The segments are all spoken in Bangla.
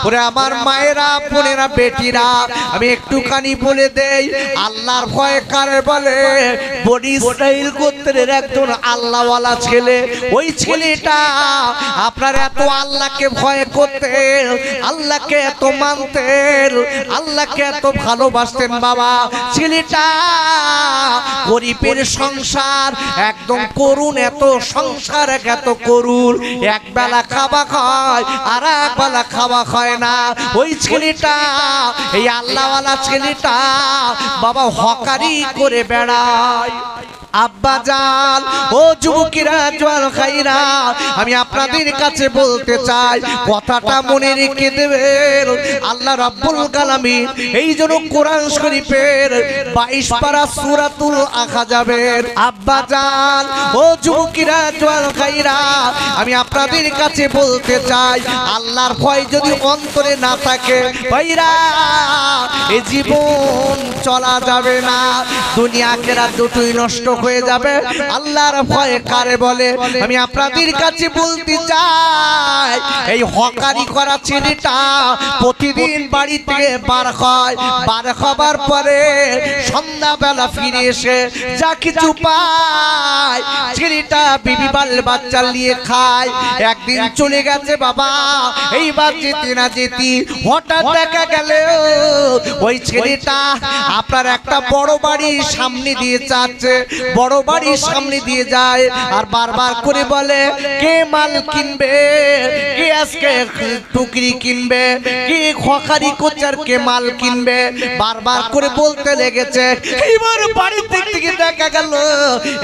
ওরে আমার মায়েরা বোনেরা বেটিরা আমি একটুখানি বলে দেই আল্লাহর ভয় কারে বলে বনি ইসরাইল গোত্রের একজন আল্লাহওয়ালা ছেলে ওই ছেলেটা আপনার এত আল্লাহকে ভয় করতেন আল্লাহকে এত মানতেন আল্লাহকে এত ভালোবাসতেন বাবা ছেলেটা গরিবের সংসার একদম করুণ এত সংসার এত করুণ এক বেলা খাওয়া খায় আর এক বেলা খাওয়া খায় না ওই ছেলেটা এই আল্লাহওয়ালা ছেলেটা বাবা হকারি করে বেড়ায় আব্বা জান ও যুবকেরা জওয়ান ভাইরা আমি আপনাদের কাছে বলতে চাই কথাটা মনে রেখে দেবেন আল্লাহ রাব্বুল আলামিন এই জন্য কোরআন শরীফের 22 পারা সূরাতুল আহজাবের আব্বা জান ও যুবকেরা জওয়ান ভাইরা আমি আপনাদের কাছে বলতে চাই আল্লাহর ভয় যদি অন্তরে না থাকে ভাইরা এই জীবন চলা যাবে না দুনিয়া আখিরাত দুটোই নষ্ট হয়ে যাবে আল্লাহর ভয় কারে বলে আমি আপনাদের কাছে বলতে চাই এই হকারি করা ছেলেটা প্রতিদিন বাড়ি থেকে বার হয় বার হবার পরে সন্ধ্যাবেলা ফিরে এসে যা কিছু পায় ছেলেটা বিবি বাচ্চা নিয়ে খায় একদিন চলে গেছে বাবা এইবার যেতে না যেতে হঠাৎ দেখা গেল ওই ছেলেটা আপনার একটা বড় বাড়ির সামনে দিয়ে যাচ্ছে বড় বাড়ির সামনে দিয়ে যায় আর বারবার করে বলে কে মাল কিনবে কে আজকে টুকরি কিনবে কে খকারি কোচার কে মাল কিনবে বারবার করে বলতে লেগেছে এইবার বাড়ির দিক থেকে দেখা গেল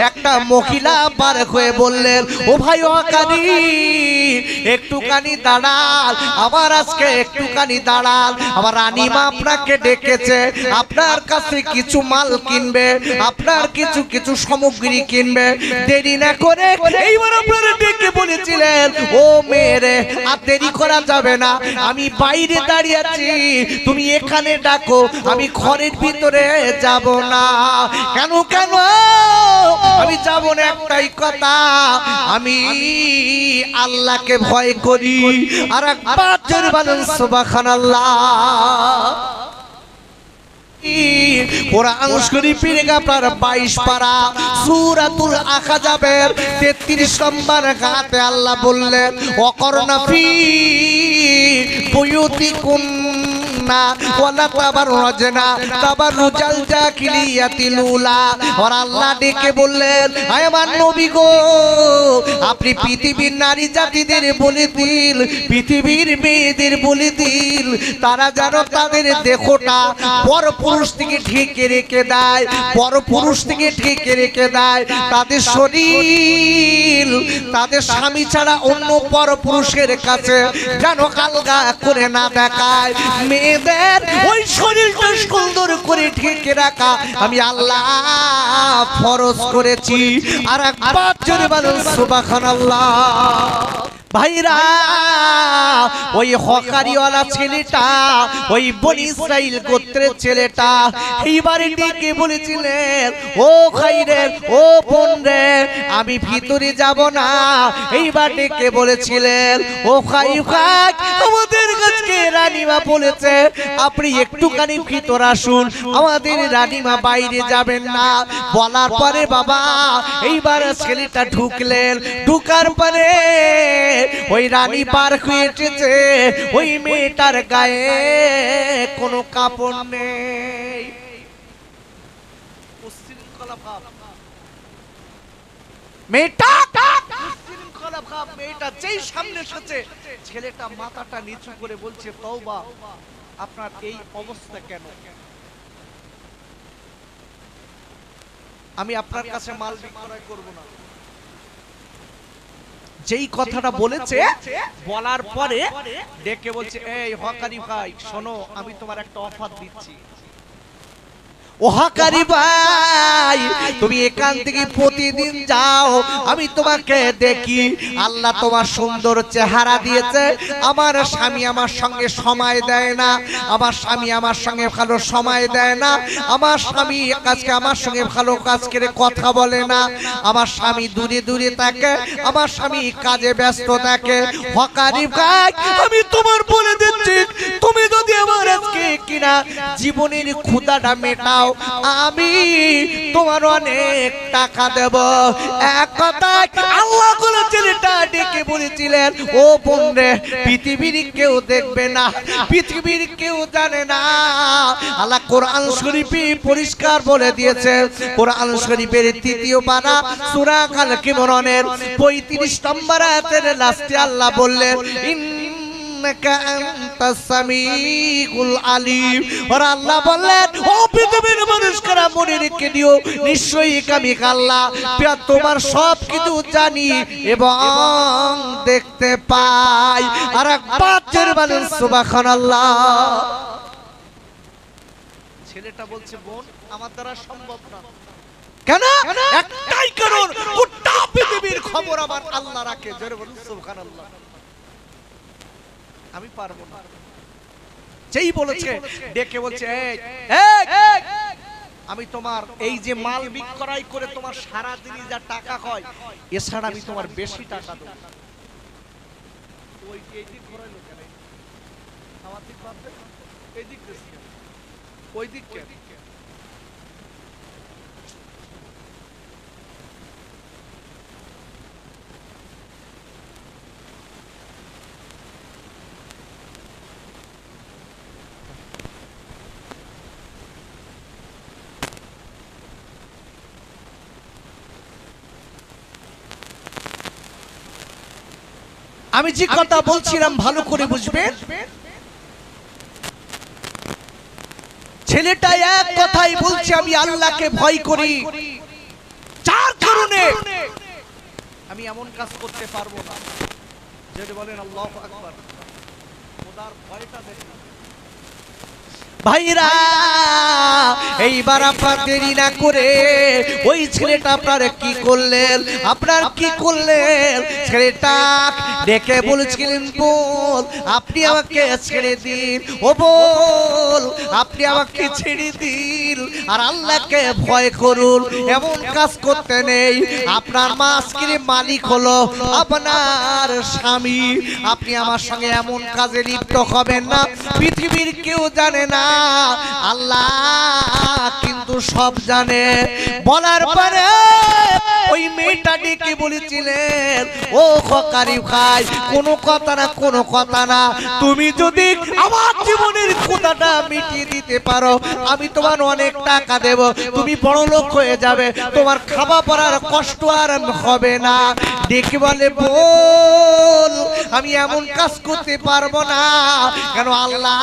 একটা মহিলা বার হয়ে বললেন ও ভাই হকারি একটুখানি দাঁড়ান আমার আজকে একটুখানি দাঁড়ান আমার রানীমা আপনাকে ডেকেছে আপনার কাছে কিছু মাল কিনবে আপনার কিছু কিছু সামগ্রী কিনবে দেরি না করে এইবার আপনারা ডেকে বলেছিলেন ও মেরে আর দেরি করা যাবে না আমি বাইরে দাঁড়িয়ে আছি তুমি এখানে ডাকো আমি ঘরের ভিতরে যাব না কেন কেন আমি যাব না একটাই কথা আমি আল্লাহকে ভয় করি আর একবার জোরে বলুন সুবহানাল্লাহ কোরআন শরীফের আপনার 22 পারা সূরাতুল আহজাবের 33 নম্বর আয়াতে আল্লাহ বললেন ওয়াকরনা ফি বুয়ুতিকুম ওয়ালা তাবাররাজনা তাবাররুজাল জাহিলিয়াতিল উলা আর আল্লাহ ডেকে বললেন হে আমার নবী গো আপনি পৃথিবীর নারী জাতিদের বলে দিন পৃথিবীর মেয়েদের বলে দিন তারা যেন তাদের দেহটা পরপুরুষ থেকে ঢেকে রেখে দেয় পরপুরুষ থেকে ঢেকে রেখে দেয় তাদের শরীর তাদের স্বামী ছাড়া অন্য পরপুরুষের কাছে যেন আলগা করে না দেখায় মেয়েদের ওই শরীরটা সুন্দর করে ঢেকে রাখা আমি আল্লাহ ফরজ করেছি আর একবার জোরে বলুন সুবহানাল্লাহ ভাইরা ওই হকারিওয়ালা ছেলেটা ওই বনি ইসরাইল গোত্রের ছেলেটা এইবারে ডেকে বলেছিলেন ও খাইরে ও বোন রে আমি ভিতরে যাব না এইবার ডেকে বলেছিলেন ও খাই খাক আমাদের কাছে রানীমা বলেছে আপনি একটুখানি ভিতর আসুন আমাদের রানীমা বাইরে যাবেন না বলার পরে বাবা এইবার ছেলেটা ঢুকলেন ঢুকার পরে ওই রানী পার হয়ে এসেছে ওই মেয়েটার গায়ে কোনো কাপড় নেই মেয়েটা যেই সামনে এসেছে ছেলেটা মাথাটা নিচু করে বলছে তওবা আপনার এই অবস্থা কেন আমি আপনার কাছে মাল বিক্রয় করব না যেই কথাটা বলেছে বলার পরে ডেকে বলছে এই হকারি ভাই শোনো আমি তোমার একটা অফার দিচ্ছি ও হকারি ভাই তুমি এখান থেকে প্রতিদিন যাও আমি তোমাকে দেখি আল্লাহ তোমার সুন্দর চেহারা দিয়েছে আমার স্বামী আমার সঙ্গে সময় দেয় না আমার স্বামী আমার সঙ্গে ভালো সময় দেয় না আমার স্বামী আজকে আমার সঙ্গে ভালো কাজ করে কথা বলে না আমার স্বামী দূরে দূরে থাকে আমার স্বামী কাজে ব্যস্ত থাকে হকারি ভাই আমি তোমার বলে দিচ্ছি জীবনের ক্ষুধাটা মেটাও, আমি তোমার অনেক টাকা দেব। এক কথায় আল্লাহ কোন ছেলেটা ডেকে বলেছিলেন, ও বোনরে, পৃথিবীর কেউ দেখবে না, পৃথিবীর কেউ জানে না। আল্লাহ কোরআন শরীফে পরিষ্কার বলে দিয়েছে। কোরআন শরীফের ৩য় পারা সূরা আল ইমরানের ৩৫ নম্বর আয়াতের লাস্টে আল্লাহ বললেন, ইন্নাকা আনতাস সামিউল আলিম। আর আল্লাহ বললেন, ও পৃথিবীর মানুষরা মনে রেখে দিও, নিশ্চয়ই আমি আল্লাহ তোমার সব কিছু জানি এবং দেখতে পাই। আর একবার জোরে বলেন সুবহানাল্লাহ। ছেলেটা বলছে, বোন, আমার দ্বারা সম্ভব না। কেন? একটাই কারণ, গোটা পৃথিবীর খবর আমার আল্লাহ রাখে। জোরে বলুন সুবহানাল্লাহ। আমি পারবো না। যেই বলেছে ডেকে বলছে, এই আমি তোমার এই যে মাল বিক্রয় করে তোমার সারা দিনই যা টাকা হয়, এছাড়া আমি তোমার বেশি টাকা দেব। ওই এই দিক ঘোরাইলো কেন? আমার দিক পাবে, এই দিক দেখছি, ওই দিক কেন? আমি যে কথা বলছিলাম ভালো করে বুঝবেন। ছেলেটা এক কথাই বলছে, আমি আল্লাহকে ভয় করি, যার কারণে আমি এমন কাজ করতে পারবো না। যদি বলেন আল্লাহু আকবার, খোদার ভয়টা দেখেন ভাইরা। এইবার আপনার দেরি না করে ওই ছেলেটা আপনার কি করলেন, আপনার কি করলেন? ছেলেটা ডেকে বলেছিলেন, বল আপনি আমাকে ছেড়ে দিন, ও বল আপনি আমাকে ছেড়ে দিন, আর আল্লাহকে ভয় করুন। এমন কাজ করতে নেই। আপনার মা আজকের মালিক হলো আপনার স্বামী। আপনি আমার সঙ্গে এমন কাজে লিপ্ত হবেন না। পৃথিবীর কেউ জানে না, আল্লাহ কিন্তু সব জানে। বলার পরে ওই মেয়েটা ডেকে বলেছিলেন, ও খকারি ভাই, কোনো কথা না, কোনো কথা না, তুমি যদি আমার জীবনের ক্ষুধাটা মিটিয়ে দিতে পারো, আমি তোমার অনেক টাকা দেব, তুমি বড় লোক হয়ে যাবে, তোমার খাওয়া পড়ার কষ্ট আর হবে না। ডেকে বলে, বল আমি এমন কাজ করতে পারবো না। কেন? আল্লাহ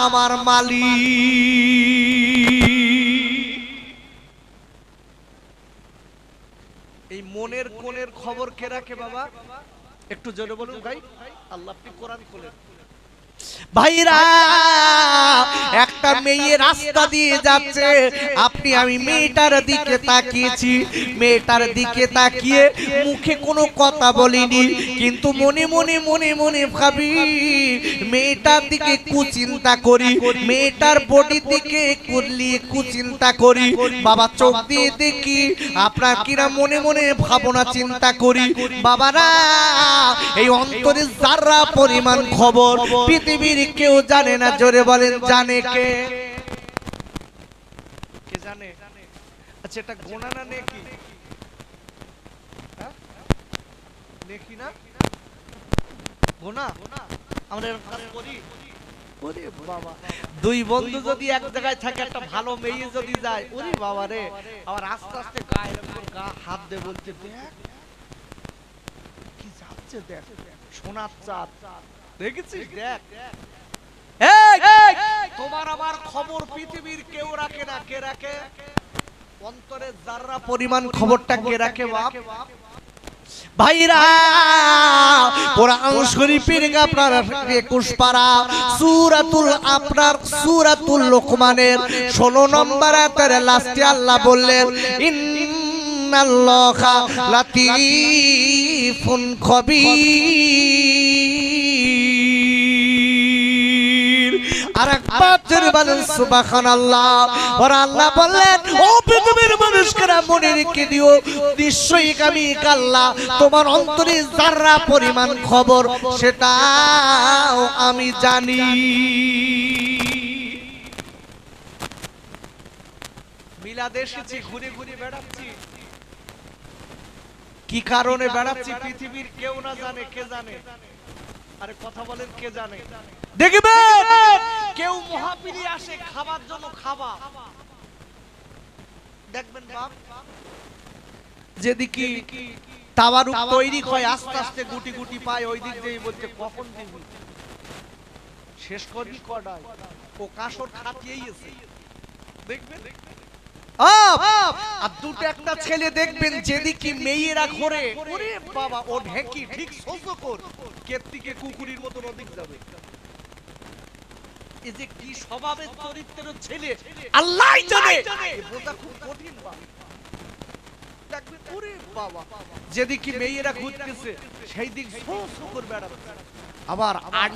আমার মালিক। এই মনের কোণের খবর কে রাখে বাবা? একটু জোরে বলুন ভাই। আল্লাহ, আপনি কোরআন খোলেন। ভাইরা, একটা মেয়ে রাস্তা দিয়ে যাচ্ছে, আপনি আমি মেয়েটার দিকে তাকিয়েছি, মেয়েটার দিকে তাকিয়ে মুখে কোনো কথা বলিনি, কিন্তু মনে মনে মনে মনে ভাবি, মেয়েটার দিকে কুচিন্তা করি, মেয়েটার বডি দিকে করলি কুচিন্তা করি। বাবা, চোখ দিয়ে দেখি, আপনার কিনা মনে মনে ভাবনা চিন্তা করি। বাবারা, এই অন্তরে যারা পরিমাণ খবর পৃথিবীর কেউ জানে না। জোরে বলেন, জানে কে? কে জানে? আচ্ছা, এটা গোনা না নেকি? নেকি না গোনা? আমরা কাজ করি। ওরে বাবা, দুই বন্ধু যদি এক জায়গায় থাকে, একটা ভালো মেয়ে যদি যায়, ওরে বাবা রে, আবার আস্তে আস্তে গায়ের উপর গা হাত দিয়ে বলতে, দেখ কি যাচ্ছে, দেখ সোনার চাঁদ দেখেছিস, দেখ। তোমার আমার খবর পৃথিবীর কেউ রাখে না। কে রাখে? অন্তরে যারা পরিমাণ খবরটা কে রাখে? বাপ ভাইরা, কোরআন শরীফের আপনার 21 পারা সূরাতুল লোকমানের 16 নম্বর আয়াতের লাস্টে আল্লাহ বললেন, ইন্নাল্লাহা লাতীফুন খবীর। আর একবার জোরে বলেন সুবহানাল্লাহ। আর আল্লাহ বললেন, ও পৃথিবীর মানুষরা মনে রেখে দিও, নিশ্চয়ই আমি আল্লাহ তোমার অন্তরে যারা পরিমাণ খবর সেটাও আমি জানি। বিলাতে এসেছি, ঘুরে ঘুরে বেড়াচ্ছি। কি কারণে বেড়াচ্ছি পৃথিবীর কেউ না জানে, কে জানে? আরে কথা বলেন, কে জানে? দেখবেন কেউ মহাপীরে আসে খাবার জন্য, খাবা দেখবেন বাপ, যেদিকে তাওয়ারুক তৈরি হয় আস্তে আস্তে গুটি গুটি পায়, ওই দিক দিয়ে বলছে কখন দিবি, শেষ করবি কডায়, ও কাসর খাটিয়েই আছে। দেখবেন আর দুটো একটা ছেলে দেখবেন যেদিকে মেয়েরা ঘোরে, ওরে বাবা ও ঢেকি ঠিক সহ্য কর, কেতটিকে কুকুরের মতো নদীক যাবে। এই যে কি স্বভাবের চরিত্রের ছেলে আল্লাহই জানে, বোঝা খুব কঠিন বাবা। দেখবেন ওরে বাবা যেদিকে মেয়েরা ঘুরতেছে সেই দিক সহ্য করে বেড়াচ্ছে, আবার আর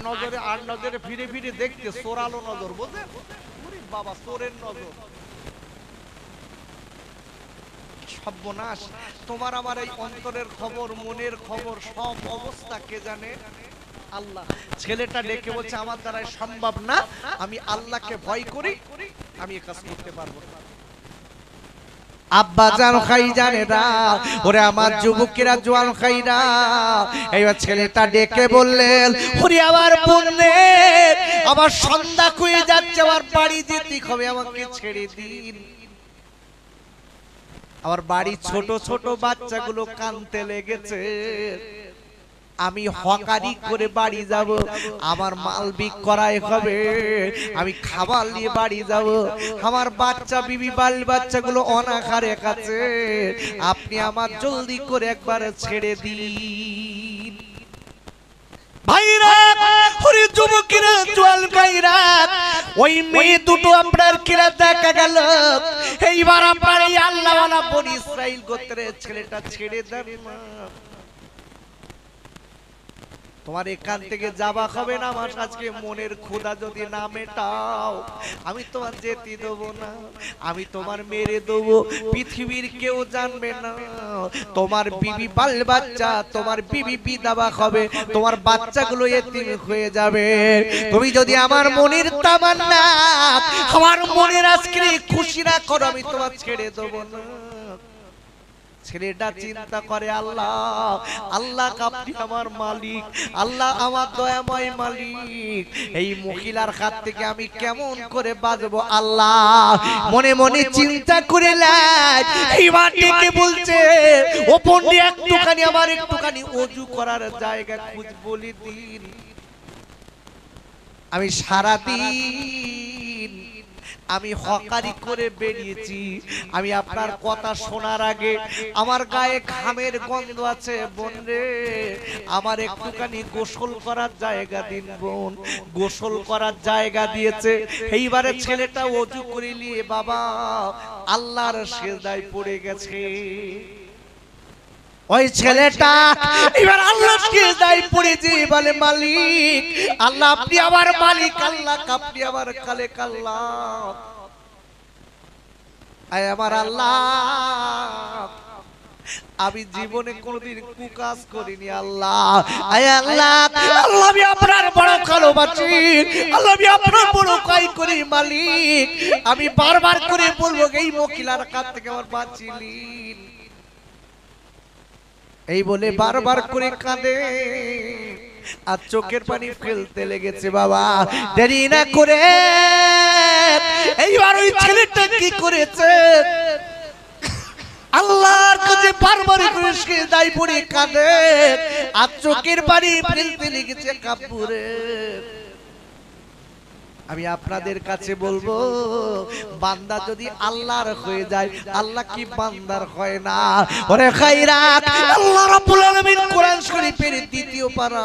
নজরে ফিরে ফিরে দেখতে চোরালো নজর, বোঝেন? ওরে বাবা চোরের নজর। সর্বনাশ, তোমার আমার এই অন্তরের খবর, মনের খবর, সব অবস্থা কে জানে? আল্লাহ। ছেলেটা ডেকে বলছে আমার দ্বারা সম্ভব না, আমি আল্লাহকে ভয় করি, আমি এই কাজ করতে পারবো না। আব্বা জান খাই জানে না, ওরে আমার যুবকেরা জোয়ান খাইরা। এইবার ছেলেটা ডেকে বললেন, ওরে আমার বোনে, আমার সন্ধ্যা হয়ে যাচ্ছে, আমার বাড়ি যেতে হবে, আমাকে ছেড়ে দিন। আমার বাড়ি ছোট ছোট বাচ্চাগুলো কানতে লেগেছে, আমি হকারি করে বাড়ি যাব, আমার মাল বিক্রয় হবে, আমি খাবার নিয়ে বাড়ি যাব, আমার বাচ্চা বিবি বাল বাচ্চাগুলো অনাহারে আছে, আপনি আমার জলদি করে একবার ছেড়ে দিন। ভাইরা, ওরে যুবকেরা, জোয়ান ভাইরা, ওই মেয়ে দুটো আপনার কিরা দেখা গেল। এইবার আপনার এই আল্লাহওয়ালা বনি ইসরাইল গোত্রের ছেলেটা ছেড়ে দেন না, তোমার এখান থেকে যাবা হবে না, আমার আজকে মনের ক্ষুধা যদি না মেটাও আমি তোমার যেতে দেবো না, আমি তোমার মেরে দেবো, পৃথিবীর কেউ জানবে না, তোমার বিবি বাল বাচ্চা, তোমার বিবি বিধবা হবে, তোমার বাচ্চাগুলো এতিম হয়ে যাবে। তুমি যদি আমার মনের তামান্না, আমার মনের আজকে খুশি না করো, আমি তোমার ছেড়ে দেবো না। ছেলেটা চিন্তা করে, আল্লাহ আল্লাহ আপনি আমার মালিক, আল্লাহ আমার দয়াময় মালিক, এই মহিলার হাত থেকে আমি কেমন করে বাঁচবো আল্লাহ। মনে মনে চিন্তা করে এইবার ডেকে বলছে, ও পন্ডি একটুখানি আমার একটুখানি ওযু করার জায়গা খুঁজ বলি দিন, আমি সারাদিন আমি হকারি করে বেরিয়েছি, আমি আপনার কথা শোনার আগে আমার গায়ে ঘামের গন্ধ আছে, বোন রে আমার একটুখানি গোসল করার জায়গা দিন বোন। গোসল করার জায়গা দিয়েছে। এইবারে ছেলেটা ওযু করে নিয়ে বাবা আল্লাহর সিজদায় পড়ে গেছে। ওই ছেলেটা এবার আল্লাহর সিজদায় পড়েছে, বলে মালিক আল্লাহ আপনি আমার মালিক, আল্লাহ আপনি আমার খালেক, আল্লাহ আয় আমার আল্লাহ, আমি জীবনে কোনোদিন কুকাজ করিনি আল্লাহ, আয় আল্লাহ আল্লাহ আমি আপনার বড় ভালোবাসি, আল্লাহ আমি আপনার বড় কাই করি মালিক, আমি বারবার করে বলবো এই মহিলার কাছ থেকে আমার বাঁচিলিন। এই বলে বারবার করে কাঁদে আর চোখের পানি ফেলতে লেগেছে। বাবা দেরি না করে এইবার ওই ছেলেটা কি করেছে, আল্লাহর কাছে বারবার করে সিজদায় পড়ে কাঁদে আর চোখের পানি ফেলতে লেগেছে কাপুরে। আমি আপনাদের কাছে বলবো, বান্দা যদি আল্লাহর হয়ে যায়, আল্লাহ কি বান্দার হয় না? ওরে খায়রাত, আল্লাহ রাব্বুল আলামিন কোরআন শরীফের দ্বিতীয় পারা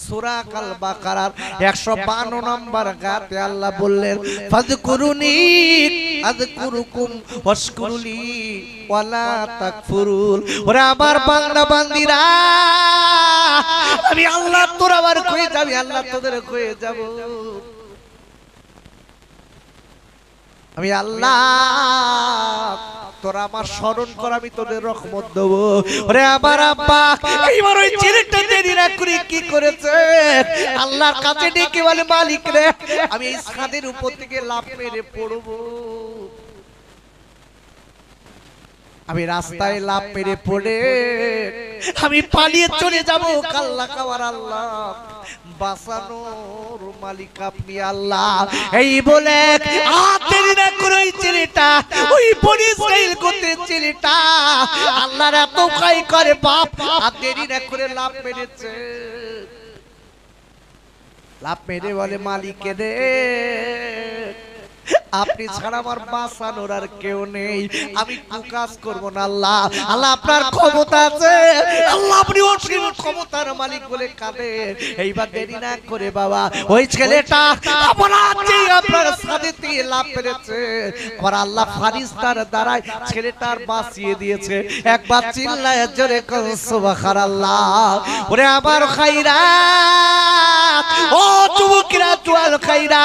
সূরা আল বাকারার 152 নম্বর আয়াতে আল্লাহ বললেন, ফাযকুরুনি আযকুরুকুম ওয়াশকুরুলি ওয়ালা তাকফুরুন। ওরে আমার বান্দা বান্দিরা, আমি আল্লাহ তোরা আমার হয়ে যাবি, আল্লাহ তোদের হয়ে যাব, আমি আল্লাহ তোরা আমার স্মরণ কর, আমি তোদের রহমত দেব। ওরে আমার আব্বা এইবার ওই ছেলেটা দেরি না করে কি করেছে, আল্লাহর কাছে ডেকে বলে মালিক রে আমি এই ছাদের উপর থেকে লাফ মেরে পড়ব। আমি রাস্তায় লাফ মেরে পড়ে আমি পালিয়ে চলে যাব কাল্লা খাওয়ার আল্লাহ বাঁচানোর মালিক আপনি আল্লাহ। এই বলে দেরি না করে ওই ছেলেটা ওই বনি ইসরাইল গোত্রের ছেলেটা আল্লাহর এত ভয় করে বাপ আর দেরি না করে লাফ মেরেছে। লাফ মেরে বলে মালিকের রে আপনি ছাড়া আমার বাঁচানোর আর কেউ নেই, আমি কাজ করব না আল্লাহ। আল্লাহ আপনার ক্ষমতা আছে, আল্লাহ আপনি অসীম ক্ষমতার মালিক বলে কাঁদে। এইবার দেরি না করে বাবা ওই ছেলেটা আপনার সাথে লাভ পেরেছে আর আল্লাহ ফারিস্তার দ্বারাই ছেলেটার বাঁচিয়ে দিয়েছে। একবার চিল্লায় জোরে কর সুবহানাল্লাহ। ওরে আমার খাইরা ও যুবকেরা জোয়াল খাইরা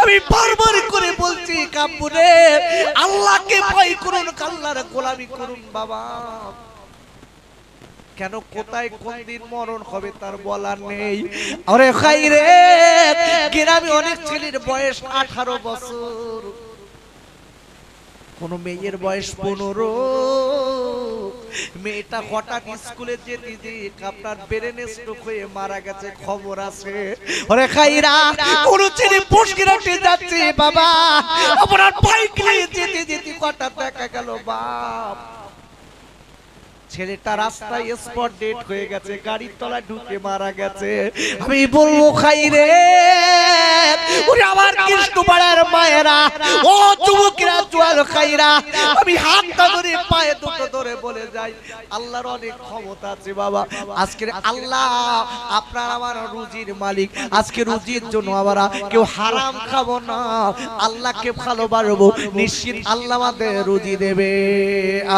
আমি বারবার করে বলছি কাপুরে আল্লাহকে ভয় করুন, আল্লাহর গোলামি করুন বাবা। কেন কোথায় কোন দিন মরণ হবে তার বলার নেই। আরে খাইরে গ্রামে অনেক ছেলের বয়স 18 বছর, কোন মেয়ের বয়স 15। মেয়েটা হঠাৎ স্কুলে যেতে যে আপনার ব্রেন স্ট্রোক হয়ে মারা গেছে খবর আছে। ওরে খাইরা কোন ছেলে পুষ্কিরাটে যাচ্ছে বাবা আপনার বাইক নিয়ে যেতে যেতে হঠাৎ দেখা গেল বাপ ছেলেটা রাস্তায় স্পট ডেট হয়ে গেছে, গাড়ির তলায় ঢুকে মারা গেছে। আমি বলবো খাইরে ওরে আমার কৃষ্ণপাড়ার মায়েরা ও যুবকেরা জোয়াল খাইরা আমি হাতটা ধরে পায়ে দুটো ধরে বলে যাই আল্লাহর অনেক ক্ষমতা আছে বাবা। আজকে আল্লাহ আপনার আমার রুজির মালিক, আজকে রুজির জন্য আমরা কেউ হারাম খাবো না, আল্লাহকে ভালোবাসবো, নিশ্চিত আল্লাহ আমাদের রুজি দেবে।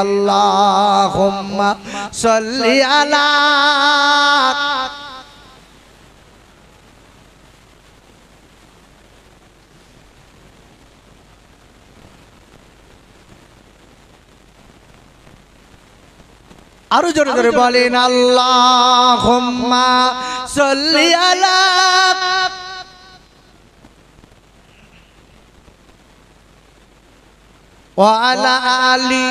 আল্লাহুম্মা সাল্লি আলা আরো জোরে জোরে বলেন আল্লাহুম্মা সাল্লি আলা ওয়া আলা আলি।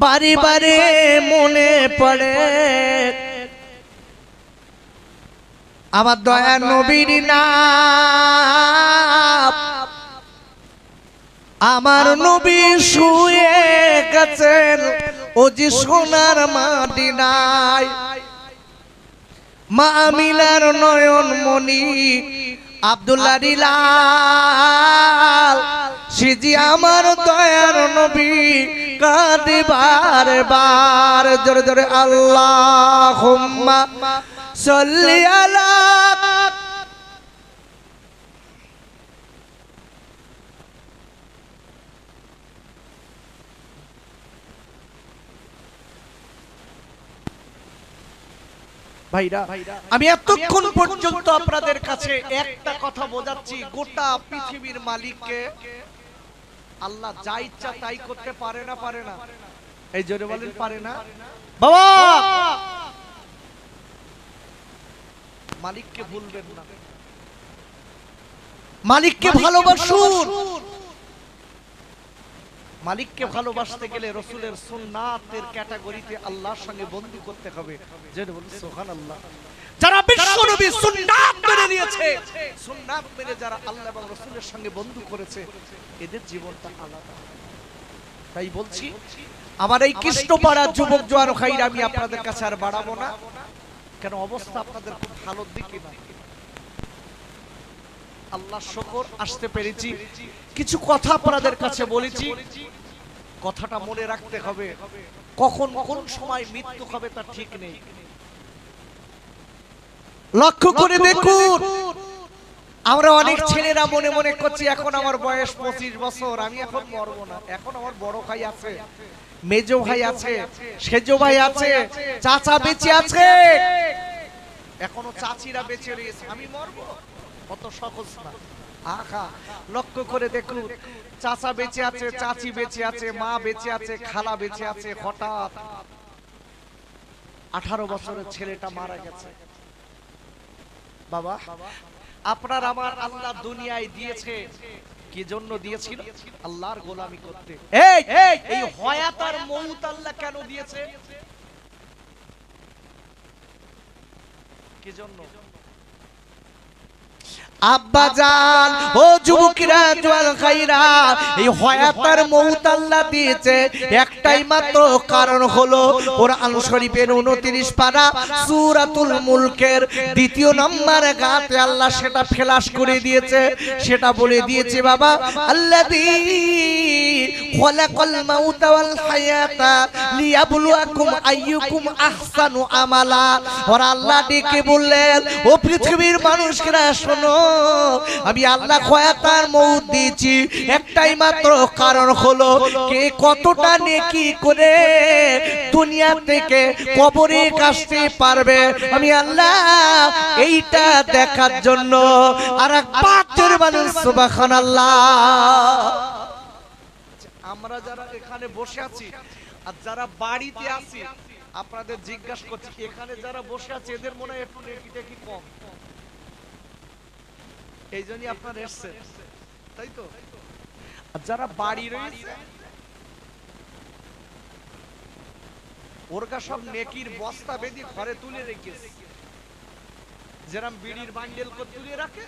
বারে বারে মনে পড়ে আমার দয়া নবীর নাম, আমার নবী শুয়ে গেছেন ও যে সোনার মদিনায়, মা আমিনার নয়ন মনি আব্দুল্লাহ রিলাল সিজি আমার দয়ার নবী কাঁদে বারে বার। জোরে জোরে আল্লাহুম্মা সাল্লি আলা। ভাইরা আমি এতক্ষণ পর্যন্ত আপনাদের কাছে একটা কথা বোঝাচ্ছি, গোটা পৃথিবীর মালিককে আল্লাহ যা ইচ্ছা তাই করতে পারে না, পারে না? এই জোরে বলেন পারে না বাবা। মালিককে ভুলবেন না, মালিককে ভালোবাসুন। মালিককে ভালোবাসতে গেলে রাসূলের সুন্নাতের ক্যাটাগরিতে আল্লাহর সঙ্গে বন্ধু করতে হবে। জোরে বলুন সুবহানাল্লাহ। যারা বিশ্ব নবী সুন্নাত মেনে নিয়েছে, সুন্নাত মেনে যারা আল্লাহ এবং রাসূলের সঙ্গে বন্ধু করেছে, এদের জীবনটা আলাদা। তাই বলছি আমার এই কৃষ্ণপাড়ার যুবক জোয়ান ভাইরা আমি আপনাদের কাছে আর বাড়াবো না, কেন অবস্থা আপনাদের খুব ভালোর দিকে না। আল্লাহ শুকর আসতে পেরেছি, কিছু কথা আপনাদের কাছে বলেছি, কথাটা মনে রাখতে হবে। কখন কোন সময় মৃত্যু হবে তার ঠিক নেই। লক্ষ্য করে দেখুন আমরা অনেক ছেলেরা মনে মনে করছি এখন আমার বয়স 25 বছর, আমি এখন মরবো না। এখন আমার বড় ভাই আছে, মেজো ভাই আছে, সেজো ভাই আছে, চাচা বেঁচে আছে, এখনো চাচিরা বেঁচে রয়েছে, আমি মরবো কত সহজ না। আহা লক্ষ্য করে দেখুন চাচা বেঁচে আছে, চাচি বেঁচে আছে, মা বেঁচে আছে, খালা বেঁচে আছে, হঠাৎ 18 বছরের ছেলেটা মারা গেছে। বাবা আপনার আমার আল্লাহ দুনিয়ায় দিয়েছে কি জন্য দিয়েছিল? আল্লাহর গোলামি করতে। এই হায়াত আর মউত আল্লাহ কেন দিয়েছে? কি জন্য? আব্বা জান, ও যুবকেরা, জওয়ান ভাইরা, এই হায়াত আর মউত আল্লাহ দিয়েছে একটাই মাত্র কারণ হলো কোরআন শরীফের 29 পারা সূরাতুল মুলকের 2 নম্বর গাতে আল্লাহ সেটা ফ্ল্যাশ করে দিয়েছে। সেটা বলে দিয়েছে বাবা, আল্লাযী খালাকাল মাউতা ওয়াল হায়াতা লিয়াবলুয়াকুম আইয়ুকুম আহসানু আমালা। আর আল্লাহ ডেকে বললেন, ও পৃথিবীর মানুষরা শোনো, আমি আল্লাহ হায়াত আর মউত দিয়েছি একটাই মাত্র কারণ হলো কে কতটা নেকি করে দুনিয়া থেকে কবরে আসতে পারবে, আমি আল্লাহ এইটা দেখার জন্য। আর একবার বলুন সুবহানাল্লাহ। আমরা যারা এখানে বসে আছি আর যারা বাড়িতে আছি, আপনাদের জিজ্ঞাসা করছি, এখানে যারা বসে আছে এদের মনে হয় একটু নেকিটা কি কম, এই জন্যই আপনার এসছে, তাই তো? আর যারা বাড়ি রয়েছে ওরকা সব নেকির বস্তা বেঁধে ঘরে তুলে রেখেছে, যেরকম বিড়ির বান্ডেল করে তুলে রাখে,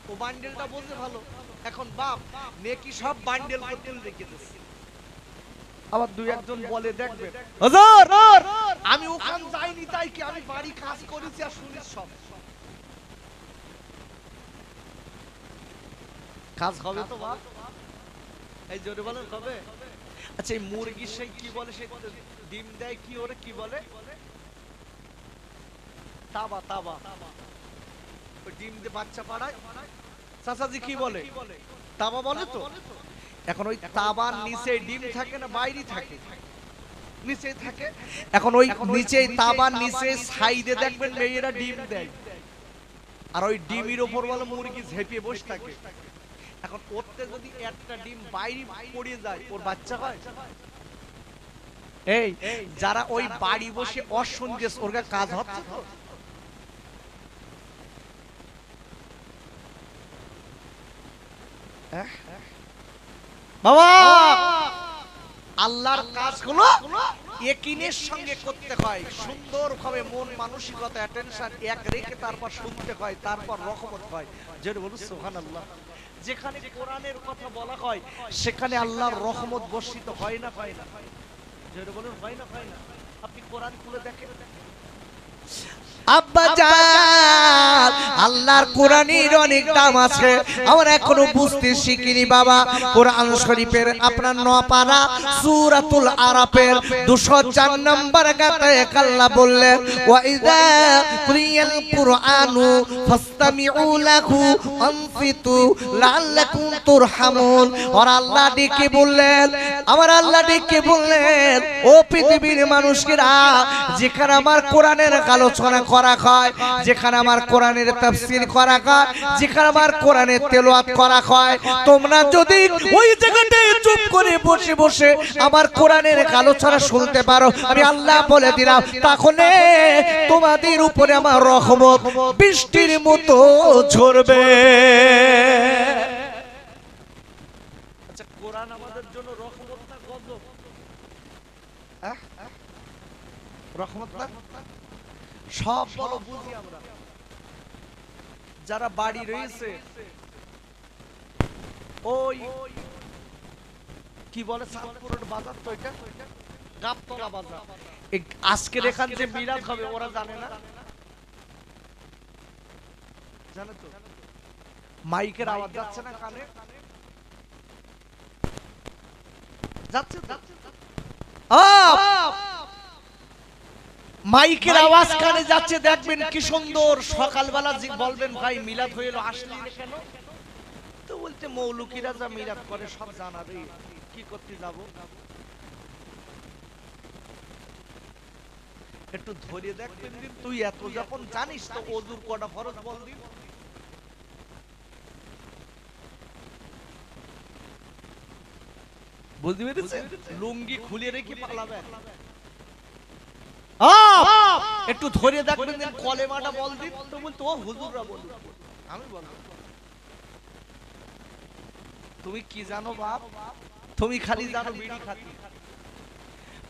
ও বান্ডেলটা বলতে ভালো, এখন বাপ নেকি সব বান্ডেল করে তুলে রেখেছে। আবার দুই একজন বলে দেখবেন, হুজুর আমি ওখান যাইনি তাই কি, আমি বাড়ি কাজ করেছি আর শুনি সব কাজ হবে তো বাপ, এই জোরে বলেন হবে? আচ্ছা এই মুরগি সেই কি বলে, সে ডিম দেয় কি, ওরে কি বলে? তাবা। তাবা, ওই ডিম দিয়ে বাচ্চা পাড়ায়, চাচাজি কি বলে? তাবা বলে তো। এখন ওই তাবার নিচে ডিম থাকে না বাইরে থাকে? নিচে থাকে। এখন ওই নিচে তাবার নিচে সাইডে দেখবেন মেয়েরা ডিম দেয়, আর ওই ডিমের উপর বলে মুরগি ঝেঁপিয়ে বসে থাকে। এখন ওতে যদি একটা ডিম বাইরে পড়ে যায়, ওর বাচ্চা হয়? এই যারা ওই বাড়ি বসে অশুনছে ওর কাজ হচ্ছে তো? বাবা, আল্লাহর কাজগুলো ইয়াকিনের সঙ্গে করতে হয়, সুন্দরভাবে মন মানসিকতা অ্যাটেনশন এক রেখে তারপর শুনতে হয়, তারপর রহমত হয়। যেটা বলুন সুবহানাল্লাহ। যেখানে কোরআনের কথা বলা হয় সেখানে আল্লাহর রহমত বর্ষিত হয় না হয় না? যেটা বলুন হয় না হয় না? আপনি কোরআন খুলে দেখেন। আব্বা জান, আল্লাহর কোরআনের অনেক দাম আছে, আমরা এখনো বুঝতে শিখিনি বাবা। কোরআন শরীফের আপনার 9 পারা সূরাতুল আরাফের 204 নম্বর গাতে আল্লাহ বললেন, ওয়া ইযা কুরিয়াল কুরআনু ফাসতামিউ লাহু আনসিতু লাআল্লাকুম তুরহামুন। আর আল্লাহ ডেকে বললেন, আমার আল্লাহ ডেকে বললেন, ও পৃথিবীর মানুষেরা, যেখানে আমার কোরআনের আলোচনা করা হয়, যেখানে আমার কোরআনের তাফসীর করা হয়, যেখানে আমার কোরআনের তেলাওয়াত করা হয়, তোমরা যদি ওই জায়গাটায় চুপ করে বসে বসে আমার কোরআনের আলোচনা শুনতে পারো, আমি আল্লাহ বলে দিলাম, তাহলে তোমাদের উপরে আমার রহমত বৃষ্টির মতো ঝরবে। আচ্ছা, কোরআন আমাদের জন্য রহমত না গজব? রহমত না? সব বলো বুঝি আমরা। যারা বাড়ি রয়েছে ওই কি বলে সাতপুরের বাজার, তো এটা গাবতলা বাজার, আজকে এখান যে মিলাদ হবে ওরা জানে না? জানে তো? মাইকের আওয়াজ যাচ্ছে না কানে? যাচ্ছে মাইকের আওয়াজ কানে যাচ্ছে, দেখবেন কি সুন্দর। সকালবেলা বলবেন ভাই মিলাদ হয়ে এলো, আসলি কেন? তো বলতে মৌলুকিরা যা মিলাদ করে সব জানাবে, কি করতে যাব? একটু ধরে দেখবেন, তুই এত যখন জানিস তো ওযুর কটা ফরজ বল দিন। বুঝতে পেরেছেন? লুঙ্গি খুলে রেখে পালাবে, একটু ধরে দেখবেন কলেমাটা বল দিন তো বলতো ও হুজুররা বলুন, আমি বলবো তুমি কি জানো বাপ? তুমি খালি জানো বিড়ি খাতি,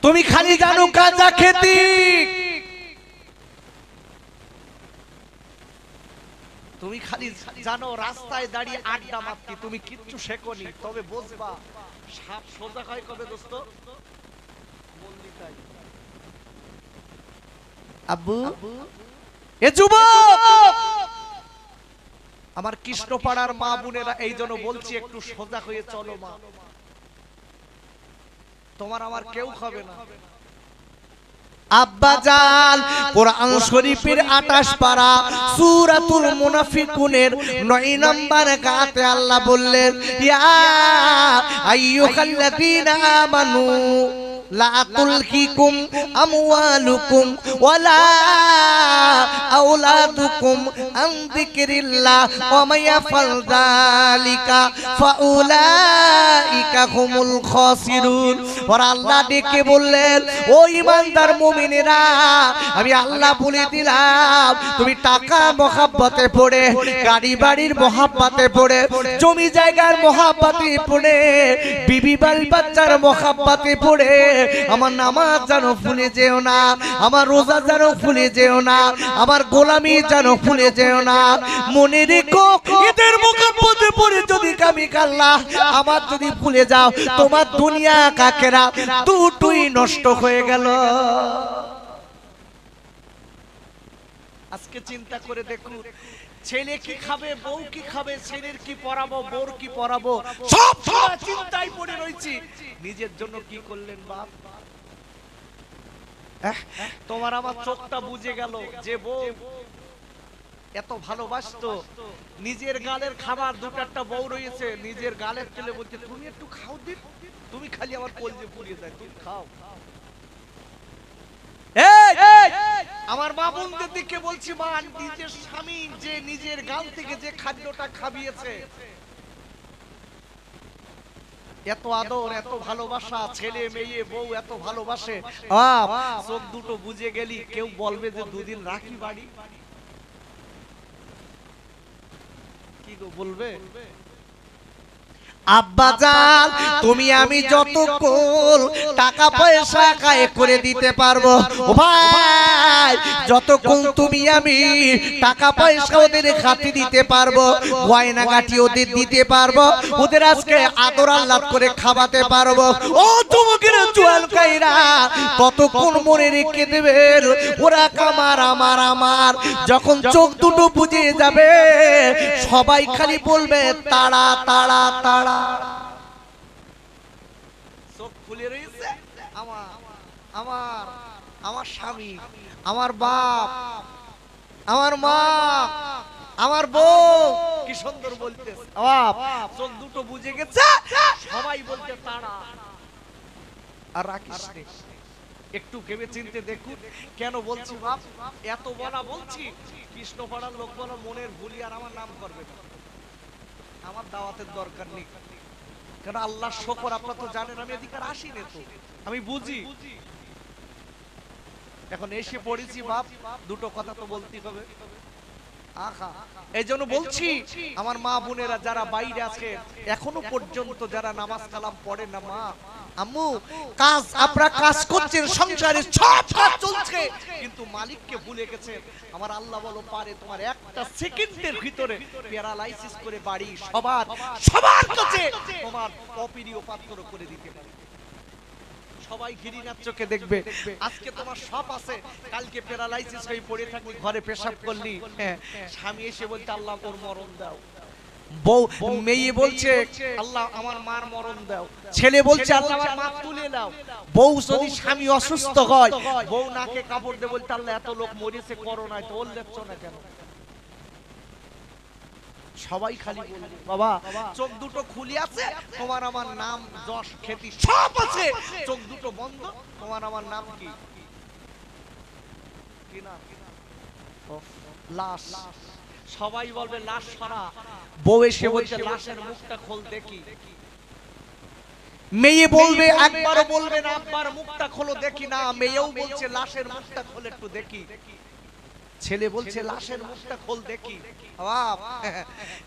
তুমি খালি জানো গাঁজা খেতি, তুমি খালি জানো রাস্তায় দাঁড়িয়ে আড্ডা মারতি, তুমি কিচ্ছু শেখোনি। তবে বুঝবা সাপ সোজা হয় কবে দোস্ত? বললি তাই আব্বু এ যুবক আমার কৃষ্ণপাড়ার মা বোনেরা, এই জন্য বলছি একটু সোজা হয়ে চলো মা, তোমার আমার কেউ হবে না। আব্বাজান কোরআন শরীফের 28 পারা সূরাতুল মুনাফিকুনের 9 নম্বর আয়াতে আল্লাহ বললেন, ইয়া আইয়ুহাল্লাযীনা আমানু লা তুলহিকুম আমওয়ালুকুম ওয়ালা আওলাদুকুম আন যিকরিল্লাহ ওয়া মা ইয়াফআল যালিকা ফাউলাইকা হুমুল খাসিরুন। আর আল্লাহ ডেকে বললেন, ও ঈমানদার মুমিনেরা, আমি আল্লাহ বলে দিলাম তুমি টাকা মহব্বতে পড়ে, গাড়ি বাড়ির মহব্বতে পড়ে, জমি জায়গার মহব্বতে পড়ে, বিবি বাল বাচ্চার মহব্বতে পড়ে আমার নামাজ যেন ভুলে যেও না, আমার রোজা যেন ভুলে যেও না, আমার গোলামি যেন ভুলে যেও না। মনে রেখো এদের মহব্বতে পড়ে যদি আমি আল্লাহ আমার যদি ভুলে যাও, তোমার দুনিয়া কাকেরা দুটোই নষ্ট হয়ে গেল। আজকে চিন্তা করে দেখুন, ছেলে কি খাবে, বউ কি খাবে, ছেলের কি পড়াবো, বউর কি পড়াবো, সব চিন্তায় পড়ে রয়েছি। নিজের জন্য কি করলেন বাপ? তোমার আমার চোখটা বুঝে গেল যে বউ এত ভালোবাসতো, নিজের গালের খাবার দুটারটা বউ রয়েছে, নিজের গালের তেলে বলতে তুমি একটু খাও দিন, তুমি খালি আমার কলজে পুড়িয়ে যায়, তুমি খাও। আমার মা বোনদের দিকে বলছি, মা নিজের স্বামী যে নিজের গাল থেকে যে খাদ্যটা খাবিয়েছে, এত আদর এত ভালোবাসা, ছেলে মেয়ে বউ এত ভালোবাসে, চোখ দুটো বুঝে গেলি কেউ বলবে যে দুদিন রাখি বাড়ি, কি গো বলবে? আব্বাজান তুমি আমি যতক্ষণ টাকা পয়সা কায়ে করে দিতে পারবো, ও ভাই যতক্ষণ তুমি আমি টাকা পয়সা ওদের খাতি দিতে পারবো, গয়না গাটি ওদের দিতে পারবো, ওদের আজকে আদর আল্লাহ করে খাওয়াতে পারবো, ও যুবকের জোয়ান কাইরা ততক্ষণ মনে রেখে দেবেন ওরা কামার আমার আমার। যখন চোখ দুটো বুঝে যাবে সবাই খালি বলবে তাড়া তাড়া তাড়া। চোখ খুলে রয়েছে আমার আমার আমার স্বামী, আমার বাপ, আমার মা, আমার বউ, কি সুন্দর বলতেছে, চোখ দুটো বুঝে গেছে সবাই বলতে তাড়া। আর রাখিস একটু ভেবে চিনতে দেখুন কেন বলছি বাপ, এত বলা বলছি, কৃষ্ণপাড়ার লোক বলা মনের ভুলি আর আমার নাম করবে না, আমার দাওয়াতের দরকার নেই, কারণ আল্লাহ শকর আপনারা তো জানেন আমি এদিকে আসি না, তো আমি বুঝি। এখন এসে পড়েছি বাপ, দুটো কথা তো বলতে হবে। এই জন্য বলছি আমার মা বোনেরা যারা বাইরে আছে এখনো পর্যন্ত যারা নামাজ কালাম পড়ে না, মা আম্মু কাজ আপনারা কাজ করছেন, সংসারে সব কাজ চলছে, কিন্তু মালিককে ভুলে গেছেন। আমার আল্লাহ বলো পারে তোমার একটা সেকেন্ডের ভিতরে প্যারালাইসিস করে বাড়ি সবার সবার কাছে তোমার অপ্রিয় পাত্র করে দিতে পারে। সবাই ঘৃণার চোখে দেখবে, আজকে তোমার সব আছে, কালকে প্যারালাইসিস হয়ে পড়ে থাকলি, ঘরে পেশাব করলি, স্বামী এসে বলতে আল্লাহ তোর মরণ দাও, বউ মেয়ে বলছে আল্লাহ আমার মার মরণ দাও, ছেলে বলছে আল্লাহ আমার মা তুলে দাও, বউ যদি স্বামী অসুস্থ হয় বউ নাকে কাপড় দিয়ে বলতে আল্লাহ এত লোক মরেছে করোনায়, তো ওর লেপছ না কেন? সবাই খালি বলবে বাবা চোখ দুটো খুলে আছে, তোমার আমার নাম যশ খ্যাতি সব আছে, চোখ দুটো বন্ধ, তোমার আমার নাম কি? কি নাম? লাশ। সবাই বলবে লাশ সরা, বউ এসে বলছে লাশের মুখটা খোল দেখি, মেয়ে বলবে, একবারও বলবে না আব্বার মুখটা খোলো দেখি না, মেয়েও বলছে লাশের মুখটা খোল একটু দেখি, ছেলে বলছে লাশের মুখটা খোল দেখি, বাপ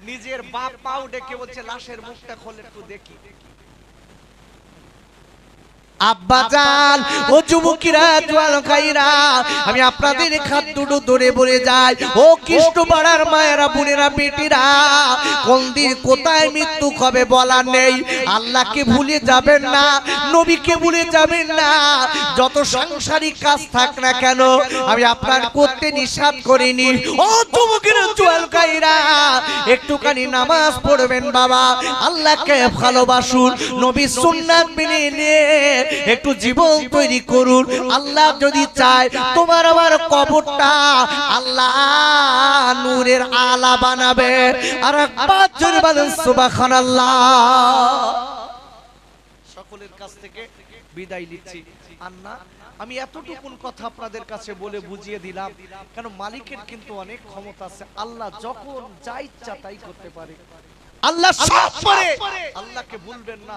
নিজের বাপ মাও ডেকে বলছে লাশের মুখটা খোল একটু দেখি। আব্বাজান ও যুবকেরা জোয়ান ভাইরা, আমি আপনাদের হাত দুটো ধরে বলে যাই, ও কৃষ্ণপাড়ার মায়েরা বোনেরা বেটিরা, কোন দিন কোথায় মৃত্যু কবে বলার নেই। আল্লাহকে ভুলে যাবেন না, নবীকে ভুলে যাবেন না। যত সাংসারিক কাজ থাক না কেন আমি আপনার করতে নিষেধ করিনি। ও যুবকেরা জোয়ান ভাইরা, একটুখানি নামাজ পড়বেন বাবা, আল্লাহকে ভালোবাসুন, নবীর সুন্নাত মেনে নিয়ে একটু জীবন তৈরি করুন। আল্লাহ যদি চায় তোমার আমার কবরটা আল্লাহ নূরের আলা বানাবে। আর একবার জোরে বলেন সুবহানাল্লাহ। সকলের কাছ থেকে বিদায় নিচ্ছি। আন্না আমি এতটুকুন কথা আপনাদের কাছে বলে বুঝিয়ে দিলাম, কেন মালিকের কিন্তু অনেক ক্ষমতা আছে, আল্লাহ যখন যা ইচ্ছা তাই করতে পারে। আল্লাহ সব পারে, আল্লাহকে ভুলবেন না,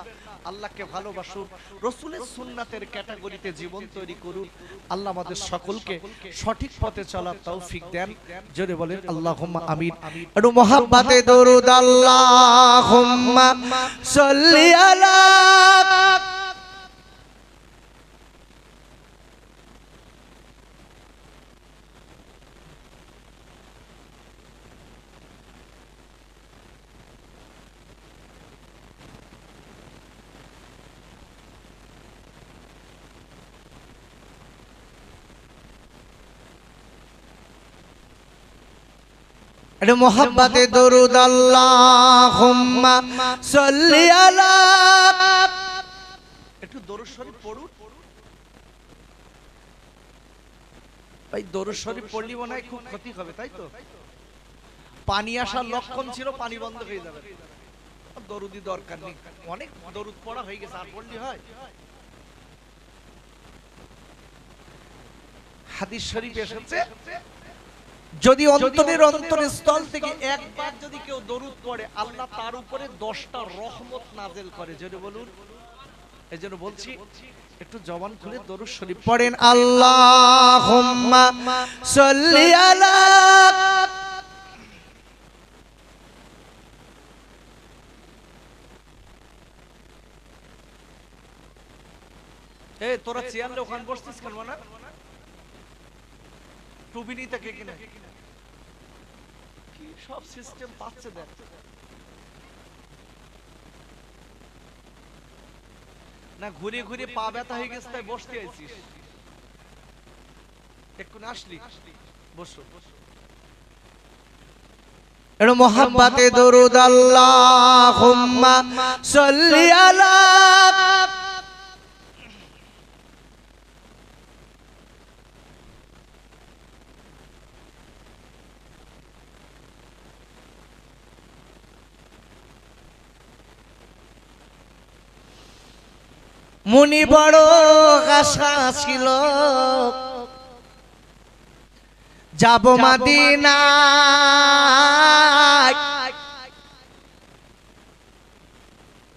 আল্লাহকে ভালোবাসুন, রাসূলের সুন্নাতের ক্যাটাগরিতে জীবন তৈরি করুন। আল্লাহ আমাদের সকলকে সঠিক পথে চলার তৌফিক দেন। জোরে বলেন আল্লাহুম্মা আমিন। একটু মুহাব্বতে দরুদ আল্লাহুম্মা সাল্লি আলা। একটু মুহাব্বতে দরুদ আল্লাহুম্মা সাল্লি আলা। একটু দরুদ শরীফ পড়ুন ভাই, দরুদ শরীফ পড়লি মনে হয় খুব ক্ষতি হবে, তাই তো? পানি আসার লক্ষণ ছিল, পানি বন্ধ হয়ে যাবে, দরুদি দরকার নেই, অনেক দরুদ পড়া হয়ে গেছে, আর পড়লি হয়? হাদিস শরীফ এসেছে, যদি অন্তরের স্থল থেকে একবার যদি কেউ দরুদ পড়ে, আল্লাহ তার উপরে 10টা রহমত নাযিল করে। যদি বলুন, এজন্য বলছি একটু জবান খুলে দরুদ শরীফ পড়েন। আল্লাহুম্মা সাল্লি আলা। এই তোরা চেয়ারে ওখানে বসছিস কেন না? টুপি নিতে কে কিনে কি সব সিস্টেম পাচ্ছে দেখ। না ঘুরে ঘুরে পা ব্যথা হয়ে গেছে তাই বসতে আইছিস, একটু আসলি বসো। এর মুহাব্বতে দরুদ আল্লাহুম্মা সাল্লি আলা। মুনি বড় আশা ছিল যাব মদিনায়,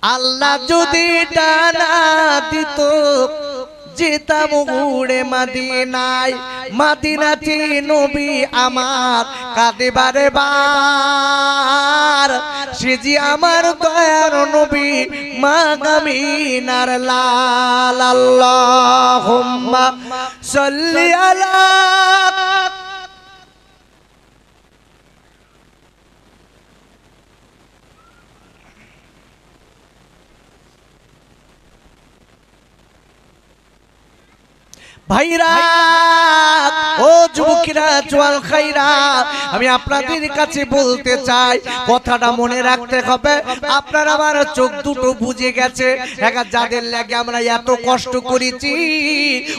আল্লাহ যদি ডানা দিত যেতাম উড়ে মদিনায়। মদিনাতে নবী আমার কাঁদে বারে বার, সে যে আমার দয়ার নবী মা আমিনার লাল। আল্লাহুম্মা সাল্লি আলা। ভাইরা ও যুবকেরা জওয়ান ভাইরা, আমি আপনাদের কাছে বলতে চাই, কথাটা মনে রাখতে হবে। আপনারা আমার চোখ দুটো বুঝে গেছে, যাদের লাগে আমরা এত কষ্ট করেছি,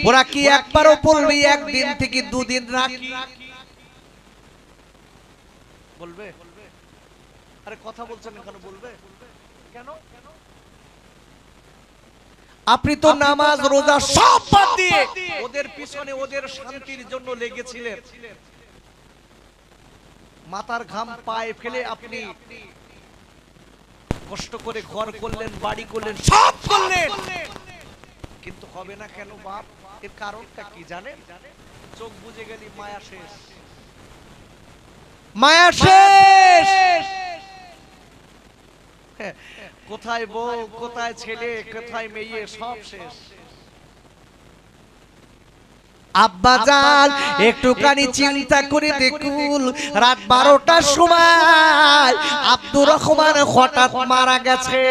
ওরা কি একবারও বলবে একদিন থেকে দুদিন রাখি? বলবে? আরে কথা বলছেন কেন? বলবে কেন? আপনি তো নামাজ রোজা সব বাদ দিয়ে ওদের পিছনে ওদের শান্তির জন্য লেগেছিলেন, মাথার ঘাম পায়ে ফেলে আপনি কষ্ট করে ঘর করলেন, বাড়ি করলেন, সব করলেন, কিন্তু হবে না কেন বাপ? এর কারণটা কি জানেন? চোখ বুজে গেলি মায়া শেষ, মায়া শেষ। কোথায় বউ, কোথায় ছেলে, কোথায় মেয়ে, সব শেষ। আব্বা জান একটুখানি চিন্তা করে দেখুন, রাত 12টার সময় আব্দুর রহমান হঠাৎ মারা গেছে।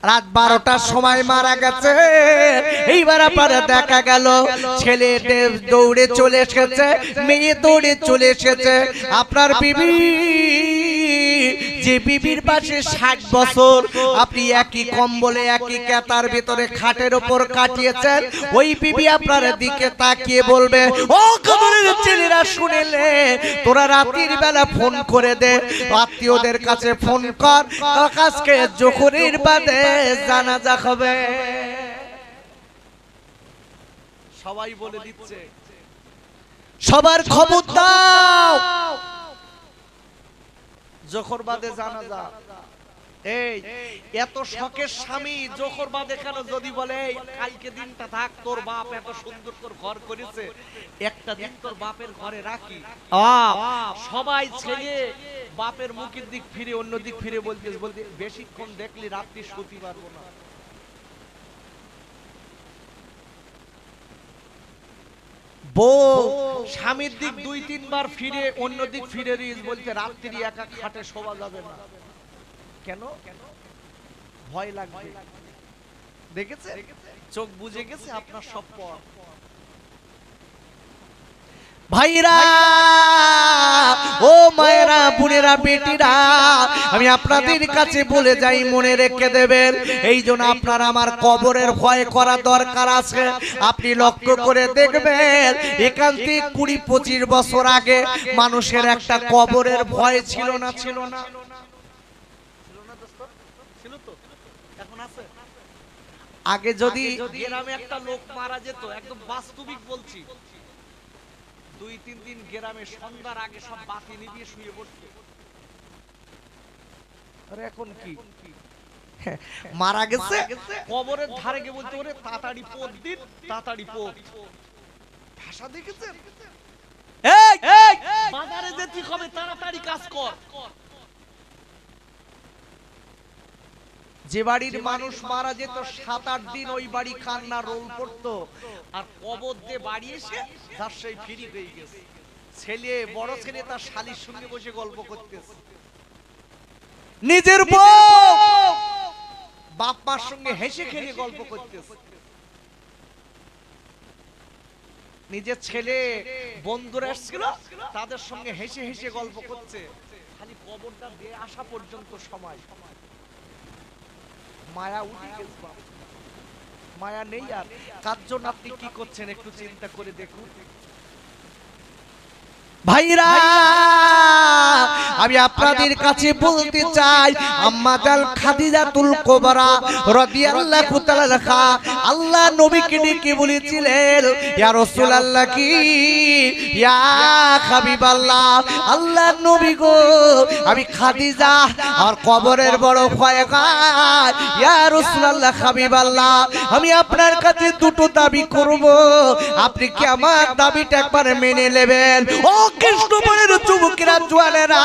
রাত 12টার সময় মারা গেছে। এইবার আপনারা দেখা গেল ছেলে দৌড়ে চলে এসেছে, মেয়ে দৌড়ে চলে এসেছে। আপনার বিবি, যে বিবির পাশে 60 বছর আপনি একই কম্বলে একই কেতার ভিতরে খাটের উপর কাটিয়েছেন, ওই বিবি আপনার দিকে তাকিয়ে বলবে, ও কবরের ছেলেরা শুনেলে তোরা রাতের বেলা ফোন করে দে, আত্মীয়দের কাছে ফোন কর, আজকে জোহরের বাদে জানাজা হবে। সবাই বলে দিচ্ছে, সবার খবর দাও, জোহর বাদে জানাজা। এই এত শখের স্বামী জোহর বাদে কেন? যদি বলে কালকে দিনটা থাক, তোর বাপ এত সুন্দর তোর ঘর করেছে, একটা দিন তোর বাপের ঘরে রাখি। সবাই ছেলে বাপের মুখের দিক ফিরে অন্য দিক ফিরে বলতে বলতে বেশিক্ষণ দেখলি রাত্রি শুতে পারবো না। বউ স্বামীর দিক 2-3 বার ফিরে অন্য দিক ফিরে বলতে রাত্রি একা খাটে শোয়া যাবে না। কেন? ভয় লাগবে। দেখেছে, চোখ বুজে গেছে আপনার সব পথ। ভাইরা, ও মায়েরা, বোনেরা, বেটিরা, আমি আপনাদের কাছে বলে যাই, মনে রেখে দেবেন, এই জন্য আপনার আমার কবরের ভয় করা দরকার আছে। আপনি লক্ষ্য করে দেখবেন, এখান থেকে 20-25 বছর আগে মানুষের একটা কবরের ভয় ছিল না? ছিল না? আগে যদি গ্রামে একটা লোক মারা যেত, একদম বাস্তবিক বলছি, 2-3 দিন গ্রামে সন্ধ্যার আগে সব বাতি নিভিয়ে শুয়ে পড়তো। আরে এখন কি মারা গেছে কবরের ধারে গিয়ে বলতে ওরে তাড়াতাড়ি পোত দিন, তাড়াতাড়ি পোত। ভাষা দেখেছেন? এই বাজারে যেতে হবে, তাড়াতাড়ি কাজ কর। যে বাড়ির মানুষ মারা যেত 7-8 দিন ওই বাড়ি কান্না রোল পড়তো, আর কবর দিয়ে বাড়ি এসে তার সেই ফিরি হয়ে গেছে। ছেলে, বড় ছেলে তার শালির সঙ্গে বসে গল্প করতেছে, নিজের বউ বাপ মার সঙ্গে হেসে খেলে গল্প করতেছে, নিজের ছেলে বন্ধুরা এসেছিল তাদের সঙ্গে হেসে হেসে গল্প করছে, খালি কবরটা দিয়ে আসা পর্যন্ত সময়। মায়া উঠে গেছে, মায়া নেই আর। কার জন্য আপনি কি করছেন একটু চিন্তা করে দেখুন। ভাইরা, আমি আপনাদের কাছে বলতে চাই, আম্মা জান খাদিজাতুল কুবরা রাদিয়াল্লাহু তাআলা আনহা আল্লাহ নবীকে ডেকে বলেছিলেন, ইয়া রাসূলুল্লাহ, কি ইয়া হাবিবাল্লাহ, আল্লাহ নবী গো, আমি খাদিজা আর কবরের বড় ভয় খাই, ইয়া রাসূলুল্লাহ হাবিবাল্লাহ, আমি আপনার কাছে দুটো দাবি করব, আপনি কি আমার দাবিটা একবার মেনে নেবেন? ও কৃষ্ণবর্ণের যুবকেরা, জওয়ানেরা,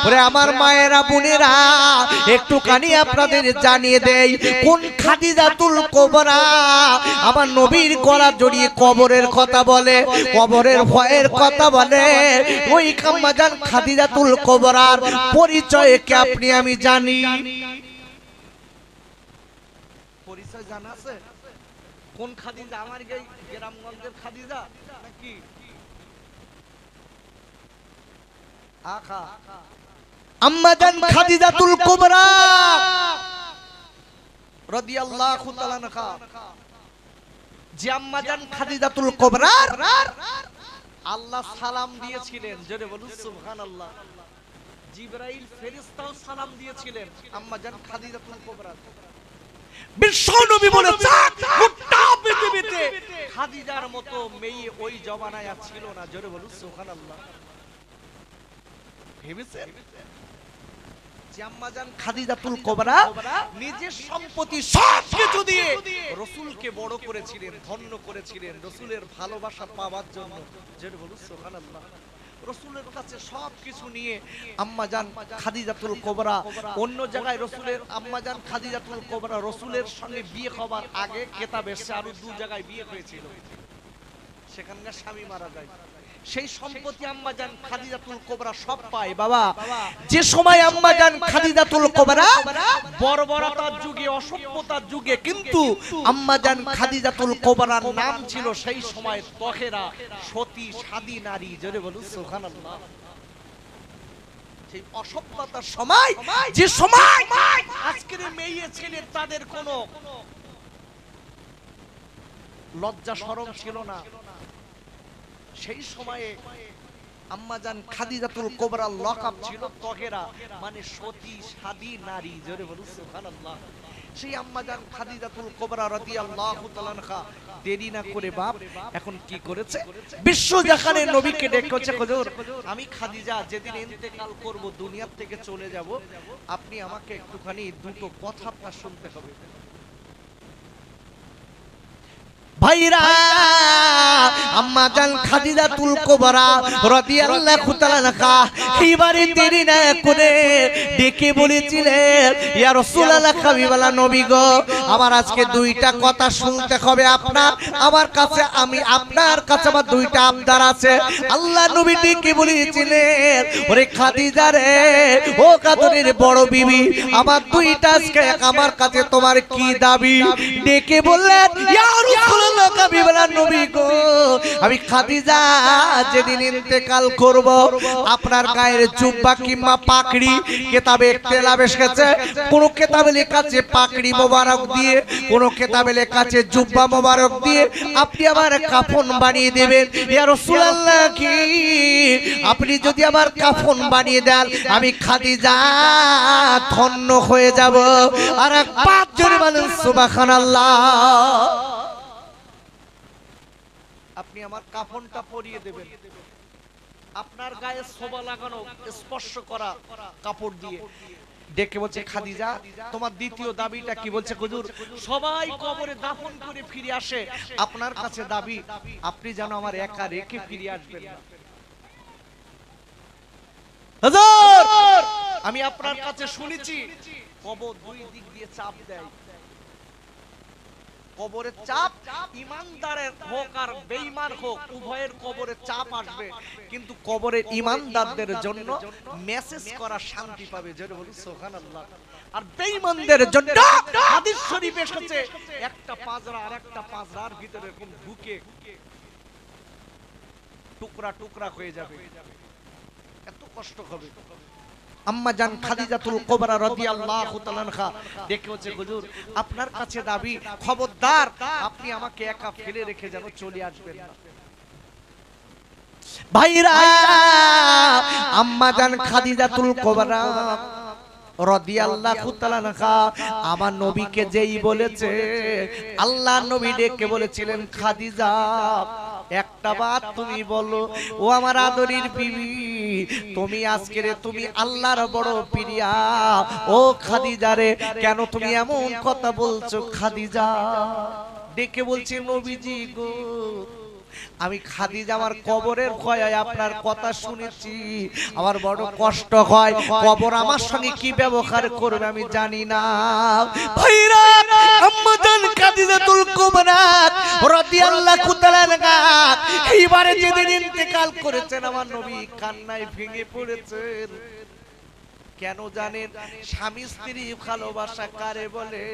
ওরে আমার মায়েরা, বোনেরা, একটুখানি আপনাদের জানিয়ে দেই, কোন খাদিজাতুল কুবরা আমার নবীর গলা জড়িয়ে কবরের কথা বলে, কবরের ভয়ের কথা বলে, ওই আম্মা জান খাদিজাতুল কুবরার পরিচয় কি আপনি আমি জানি? পরিচয় জানা আছে? কোন খাদিজা? আমার গ্রামগঞ্জের খাদিজা নাকি? আম্মা জান খাদিজাতুল কুবরা রাদিয়াল্লাহু তাআলা আনহা, যে আম্মা জান খাদিজাতুল কুবরা আল্লাহ সালাম দিয়েছিলেন, জোরে বলুন সুবহানাল্লাহ। জিবরাইল ফেরেশতাও সালাম দিয়েছিলেন আম্মা জান খাদিজাতুল কুবরা। বিশ্বনবী বলেছেন, গোটা পৃথিবীতে খাদিজার মতো মেয়ে ওই জমানায় ছিল না, জোরে বলুন সুবহানাল্লাহ। ভেবেছেন যে আম্মাজান খাদিজাতুল কুবরা নিজের সম্পত্তি সব কিছু দিয়ে রাসূলকে বড় করেছিলেন, ধন্য করেছিলেন রাসূলের ভালোবাসা পাওয়ার জন্য। যেটা বলুন সুবহানাল্লাহ। রাসূলের কাছে সবকিছু নিয়ে আম্মাজান খাদিজাতুল কুবরা অন্য জায়গায় রাসূলের আম্মাজান খাদিজাতুল কুবরা রাসূলের সঙ্গে বিয়ে হবার আগে কিতাবে এসেছে আরো দু জায়গায় বিয়ে হয়েছিল, সেখানকার স্বামী মারা যায়। সেই সম্পত্তি আম্মাজান খাদিজাতুল কুবরা সব পায়। বাবা, যে সময় আম্মাজান খাদিজাতুল কুবরা বর্বরতার যুগে, অসভ্যতার যুগে, কিন্তু আম্মাজান খাদিজাতুল কুবরার নাম ছিল সেই সময় তহেরা, সতী, সাদী নারী। জোরে বলুন সুবহানাল্লাহ। সেই অসভ্যতার সময়, যে সময় আজকের মেয়ে ছেলে তাদের কোনো লজ্জা শরম ছিল না, সেই সময়ে আম্মাজান খাদিজাতুল কুবরার লকাব ছিল তহেরা, মানে সতী, সাদী নারী। জোরে বলুন সুবহানাল্লাহ। সেই আম্মাজান খাদিজাতুল কুবরা রাদিয়াল্লাহু তাআলা আনহা দেরি না করে বাপ এখন কি করেছে, বিশ্ব জাহানের নবীকে ডেকেছে, হুজুর আমি খাদিজা যেদিন ইন্তেকাল করব, দুনিয়া থেকে চলে যাব, আপনি আমাকে একটুখানি দুটো কথা আপনার শুনতে হবে। ভাইরা, আম্মাজান খাদিজাতুল কুবরা রাদিয়াল্লাহু তাআলা আনহা এবারে দেরি না করে ডেকে বলেছিলেন, ইয়া রাসূলুল্লাহ, হাবিবাল্লাহ নবী গো, আমার আজকে দুইটা কথা শুনতে হবে আপনার আমার কাছে, আমি আপনার কাছে আমার দুইটা আবদার আছে। আল্লাহ নবী ডেকে বলেছিলেন, ওরে খাদিজা রে, ও কাদরের বড় বিবি, আমার দুইটা আজকে আমার কাছে তোমার কি দাবি? ডেকে বললেন, ইয়া রাসূলুল্লাহ, নবী গো, আমি খাদিজা যেদিন ইন্তেকাল করব, আপনার গায়ের জুব্বা কিংবা পাকড়ি, কিতাবে ইখতিলাফ এসেছে, কোন কিতাবে লেখা আছে পাকড়ি মোবারক দিয়ে, কোন কিতাবে লেখা আছে জুব্বা মোবারক দিয়ে আপনি আমার কাফন বানিয়ে দেবেন। ইয়া রাসূলুল্লাহ, কি আপনি যদি আমার কাফন বানিয়ে দেন, আমি খাদিজা ধন্য হয়ে যাব। আর এক পাঁচ জনে বলেন সুবহানাল্লাহ। আপনি আমার কাফনটা পরিয়ে দেবেন, আপনার গায়ে শোভা লাগানো স্পর্শ করা কাপড় দিয়ে। ডেকে বলছে, খাদিজা তোমার দ্বিতীয় দাবিটা কি? বলছে, হুজুর সবাই কবরে দাফন করে ফিরে আসে, আপনার কাছে দাবি আপনি যেন আমার একা রেখে ফিরে আসবেন না। হুজুর আমি আপনার কাছে শুনেছি কবর দুই দিক দিয়ে চাপ দেয়, কবরের চাপ ইমানদারের হোক আর বেঈমান হোক উভয়ের কবরে চাপ আসবে, কিন্তু কবরের ইমানদারদের জন্য মেসেজ করা শান্তি পাবে। যেটা বলি সুবহানাল্লাহ। আর বেঈমানদের জন্য হাদিস শরীফে এসেছে, একটা পাজরা আর একটা পাজরার ভিতরে এরকম ঢুকে টুকরা টুকরা হয়ে যাবে, এত কষ্ট হবে। আম্মাজান খাদিজাতুল কুবরা রাদিয়াল্লাহু তাআলা আনহা ডেকে বলছে, হুজুর আপনার কাছে দাবি, খবরদার আপনি আমাকে একা ফেলে রেখে যেন চলে আসবেন না। ভাইরা, আম্মাজান খাদিজাতুল কুবরা রাদিয়াল্লাহু তাআলা আনহা আমার নবীকে যেই বলেছে, আল্লাহ নবী ডেকে বলেছিলেন, খাদিজা একটা বাত তুমি বলো, ও আমার আদরের বিবি, তুমি আজকে তুমি আল্লাহর বড় প্রিয়া, ও খাদিজা রে, কেন তুমি এমন কথা বলছো? খাদিজা ডেকে বলছে, নবীজি গো, আমি খাদিজা আমার কবরের ভয়ে আপনার কথা শুনেছি, আমার বড় কষ্ট হয়, কবর আমার সঙ্গে কি ব্যবহার করবে আমি জানি না। ভাইরা, আম্মাজান খাদিজাতুল কুবরা রাদিয়াল্লাহু তাআলা আনহা এইবারে যেদিন ইন্তেকাল করেছেন, আমার নবী কান্নায় ভেঙে পড়েছেন। কেন জানেন? স্বামী স্ত্রী ভালোবাসা কারে বলে?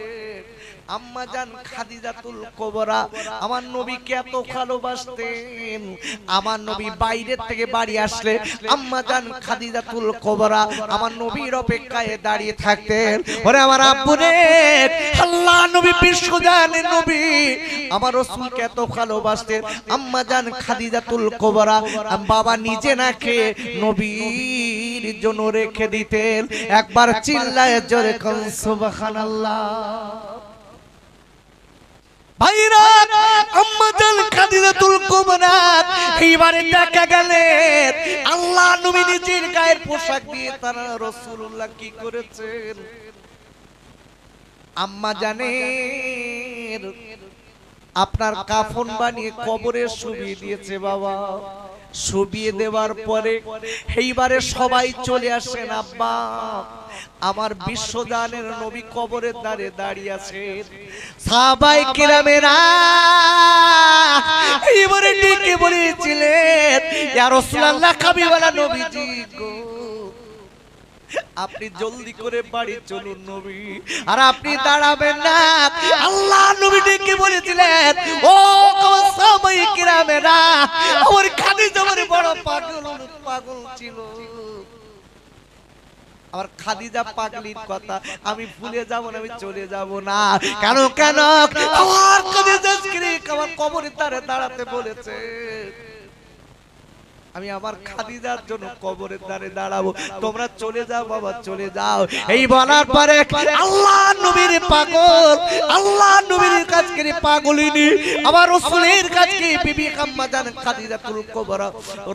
আম্মাজান খাদিজাতুল কুবরা আমার নবীকে এত ভালোবাসতেন, আমার নবী বাইরে থেকে বাড়ি আসলে আম্মাজান খাদিজাতুল কুবরা আমার নবীর অপেক্ষায় দাঁড়িয়ে থাকতেন। ওরে আমার আব্বু রে, আল্লাহ নবী বিশ্বজানের নবী আমার রাসূলকে এত ভালোবাসতেন, আম্মাজান খাদিজাতুল কুবরা বাবা নিজে না খেয়ে নবীর জন্য রেখে দিতেন। একবার চিল্লায় জোরে কোন সুবহানাল্লাহ। ভাইরা, আম্মাজান খাদিজাতুল কুবরা এইবারে দেখা গেলে আল্লাহ নবী নিজের গায়ের পোশাক দিয়ে তারা রাসূলুল্লাহ কি করেছেন আম্মা জানের আপনার কাফন বানিয়ে কবরে শুবিয়ে দিয়েছে বাবা। শুবিয়ে দেওয়ার পরে এইবারে সবাই চলে আসেন আব্বা আমার বিশ্বজানের নবী কবরের ধারে দাঁড়িয়ে আছেন। সাহাবায়ে কেরামেরা এইবারে ডেকে বলেছিলেন ইয়া রাসূলুল্লাহ হাবিবাল্লাহ নবীজি গো আপনি জলদি করে বাড়ি চলুন নবী। আর আপনি দাঁড়াবেন না। আল্লাহ নবী ডেকে বলেছিলেন ও সাহাবায়ে কেরামেরা আমার খাদিজা বড় পাগল ছিল। আমার খাদিজা পাগলির কথা আমি ভুলে যাব না, আমি চলে যাব না। কেন কেন আমার খাদিজা আমার কবরের ধারে দাঁড়াতে বলেছে। আমি আমার খাদিজার জন্য কবরের ধারে দাঁড়াবো, তোমরা চলে যাও বাবা চলে যাও। এই বলার পরে আল্লাহ নবীর পাগল আল্লাহ নবীর কাছে পাগলিনী আমার রাসূলের কাছে বিবি আম্মা জান খাদিজাতুল কুবরা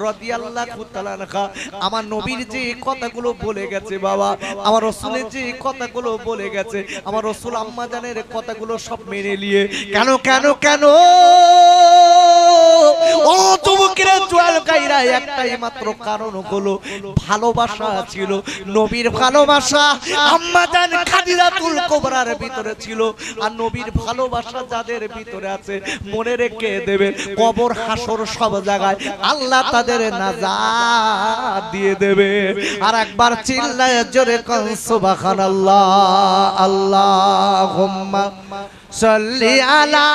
রাদিয়াল্লাহু তাআলা আনহা আমার নবীর যে কথাগুলো বলে গেছে বাবা, আমার রাসূলের যে কথাগুলো বলে গেছে, আমার রাসূল আম্মা জানের কথাগুলো সব মেনে নিয়ে কেন কেন কেন ও যুবকেরা জোয়াল গায়রা একটাই মাত্র কারণ হলো ভালোবাসা ছিল, নবীর ভালোবাসা আম্মা জান খাদিজাতুল কুবরার ভিতরে ছিল। আর নবীর ভালোবাসা যাদের ভিতরে আছে মনে রেখে দেবেন কবর হাসর সব জায়গায় আল্লাহ তাদের নাজাত দিয়ে দেবে। আর একবার চিল্লায়ে জোরে কোন সুবহানাল্লাহ আল্লাহুম্মা সাল্লি আলা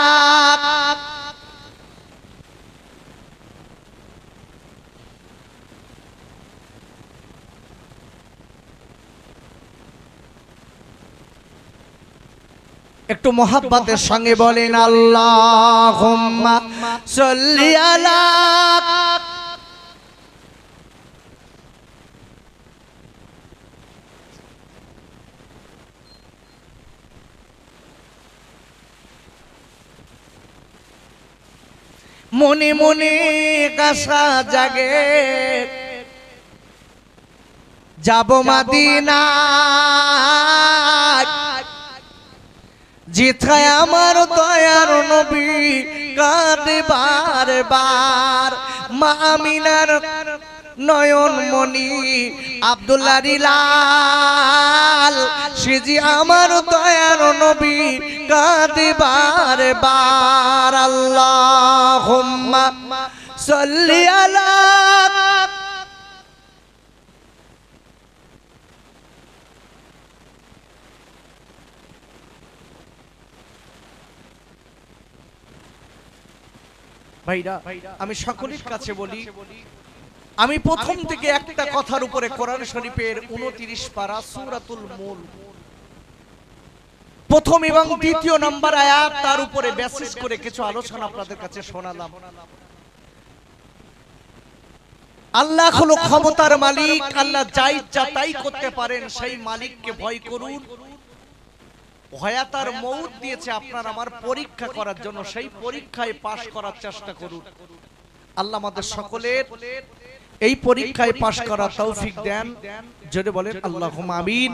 একটু মোহাব্বতের সঙ্গে বলেন আল্লাহুম্মা সাল্লি আলা মনে মনে আশা জাগে যাব মদিনা যেথায় আমার দয়ার নবী কাঁদে বারবার মা আমিনার নয়ন মনি আব্দুল্লাহ রিলাল সে যে আমার দয়ার নবী কাঁদে বারবার আল্লাহুম্মা সাল্লি আলা ভাইরা আমি সকলের কাছে বলি আমি প্রথম থেকে একটা কথার উপরে কোরআন শরীফের 29 পারা সূরাতুল মুলক প্রথম এবং দ্বিতীয় নম্বর আয়াত তার উপরে বেসিস করে কিছু আলোচনা আপনাদের কাছে শোনালাম। আল্লাহ হলো ক্ষমতার মালিক, আল্লাহ যা ইচ্ছা তাই করতে পারেন, সেই মালিককে ভয় করুন। হায়াতার মউত দিয়েছে আপনার আমার পরীক্ষা করার জন্য, সেই পরীক্ষায় পাশ করার চেষ্টা করুন। আল্লাহ আমাদের সকলের এই পরীক্ষায় পাশ করার তৌফিক দেন, যদি বলেন আল্লাহুম্মা আমিন।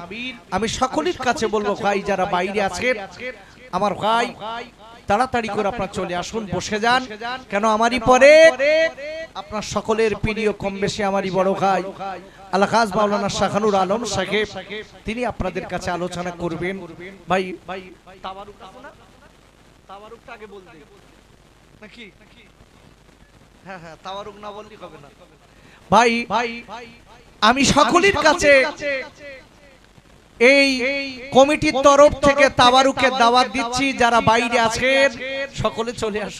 আমি সকলের কাছে বলবো ভাই যারা বাইরে আছেন আমার ভাই তাড়াতাড়ি করে আপনারা চলে আসুন, বসে যান। কেন আমারই পরে আপনার সকলের প্রিয় কম বেশি আমারই বড় ভাই আলহাজ মাওলানা শাহানুর আলম সাহেব তিনি আপনাদের কাছে আলোচনা করবেন। ভাই তাওয়ারুক আছে না, তাওয়ারুকটা আগে বল দে নাকি? হ্যাঁ হ্যাঁ তাওয়ারুক না বললেই হবে না। ভাই আমি সকলের কাছে এই কমিটির তরফ থেকে তাওয়ারুকের দাওয়াত দিচ্ছি, যারা বাইরে আছেন সকলে চলে আসুন।